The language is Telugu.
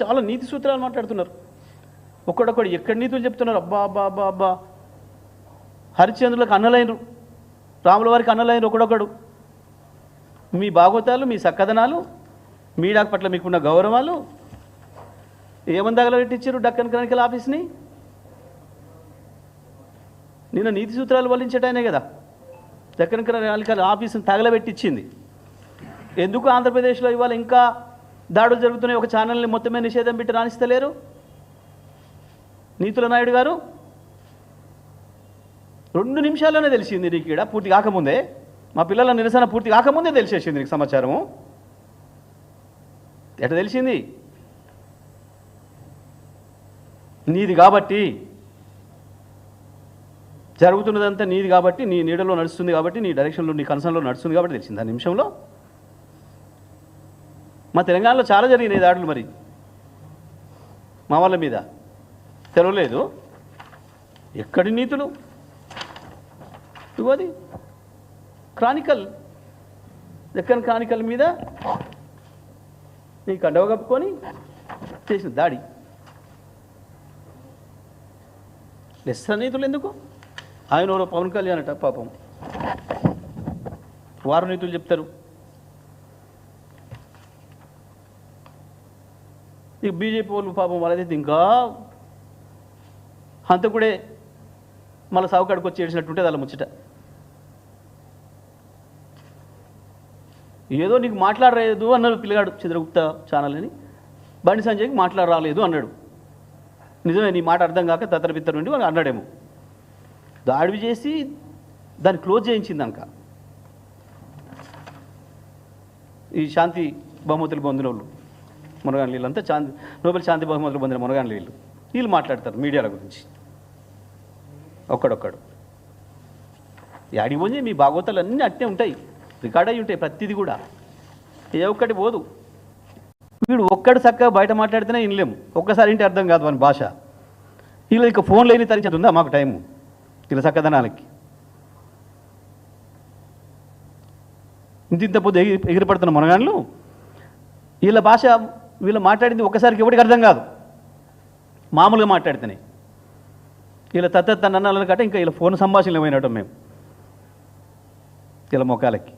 చాలా నీతి సూత్రాలు మాట్లాడుతున్నారు. ఒక్కడొక్కడు ఎక్కడ నీతులు చెప్తున్నారు. అబ్బా అబ్బా అబ్బా అబ్బా, హరిశ్చంద్రులకు అన్నలైనరు, రాముల వారికి అన్నలైనరు ఒకడొక్కడు. మీ భాగవతాలు, మీ సక్కదనాలు, మీడియా పట్ల మీకున్న గౌరవాలు ఏమని తగలబెట్టించారు డక్కన్ క్రానికల్ ఆఫీస్ని? నిన్న నీతి సూత్రాలు వల్లించటానే కదా డక్కన్ క్రానికల్ ఆఫీస్ని తగలబెట్టించింది. ఎందుకు ఆంధ్రప్రదేశ్లో ఇవాళ ఇంకా దాడులు జరుగుతున్నాయి? ఒక ఛానల్ని మొత్తమే నిషేధం పెట్టి రాణిస్తలేరు నీతుల నాయుడు గారు. 2 నిమిషాల్లోనే తెలిసింది నీకు. ఇక్కడ పూర్తి కాకముందే, మా పిల్లల నిరసన పూర్తి కాకముందే తెలిసేసింది నీకు సమాచారము. ఎట తెలిసింది? నీది కాబట్టి, జరుగుతున్నదంతా నీది కాబట్టి, నీ నీడలో నడుస్తుంది కాబట్టి, నీ డైరెక్షన్లో, నీ కన్సర్న్లో నడుస్తుంది కాబట్టి తెలిసింది ఆ నిమిషంలో. మా తెలంగాణలో చాలా జరిగినాయి దాడులు, మరి మా వాళ్ళ మీద తెలవలేదు. ఎక్కడి నీతులు? ఇవ్వది క్రానికల్, డెక్కన్ క్రానికల్ మీద నీ కండవ కప్పుకొని చేసిన దాడి. లెస్స నీతులు ఎందుకు? ఆయన ఎవరో పవన్ కళ్యాణ్ అట పాపం, వారు నీతులు చెప్తారు. ఇక బీజేపీ వాళ్ళు పాపం వాళ్ళదైతే ఇంకా హంతకుడే మళ్ళీ సావుకాడికి వచ్చి ఏడ్చినట్టుంటే అలా ముచ్చట. ఏదో నీకు మాట్లాడలేదు అన్నాడు పిల్లగాడు చంద్రగుప్త ఛానల్ అని, బండి సంజయ్కి మాట్లాడరాలేదు అన్నాడు. నిజమే, నీ మాట అర్థం కాక తత్తరపిత్తరు నుండి వాళ్ళు అన్నాడేమో. దాడి చేసి దాన్ని క్లోజ్ చేయించింది అంక. ఈ శాంతి బహుమతులు పొందిన వాళ్ళు మునగాని వీళ్ళంతా నోబెల్ శాంతి బహుమతులు పొందిన మునగాని వీళ్ళు మాట్లాడతారు మీడియాల గురించి. ఒక్కడొక్కడు యాడికి పోయి మీ భాగవతాలు అన్నీ అట్టే ఉంటాయి, రికార్డ్ అయ్యి ఉంటాయి ప్రతిదీ కూడా. ఏ ఒక్కటి పోదు. వీడు ఒక్కడు చక్కగా బయట మాట్లాడితేనే వినలేము, ఒక్కసారి ఇంటి అర్థం కాదు మన భాష. వీళ్ళు ఇక ఫోన్లో ఎన్ని తరించేది ఉందా మాకు టైము వీళ్ళ చక్కదనాలకి? ఇంత పొద్దు ఎగిరిపడుతున్న మునగాన్లు వీళ్ళ భాష, వీళ్ళు మాట్లాడింది ఒక్కసారికి ఎవరికి అర్థం కాదు, మామూలుగా మాట్లాడితేనే. వీళ్ళ తన్నన్నాళ్ళ కంటే ఇంకా వీళ్ళ ఫోన్ సంభాషణలు పోయినట్టు మేము వీళ్ళ మొక్కలకి.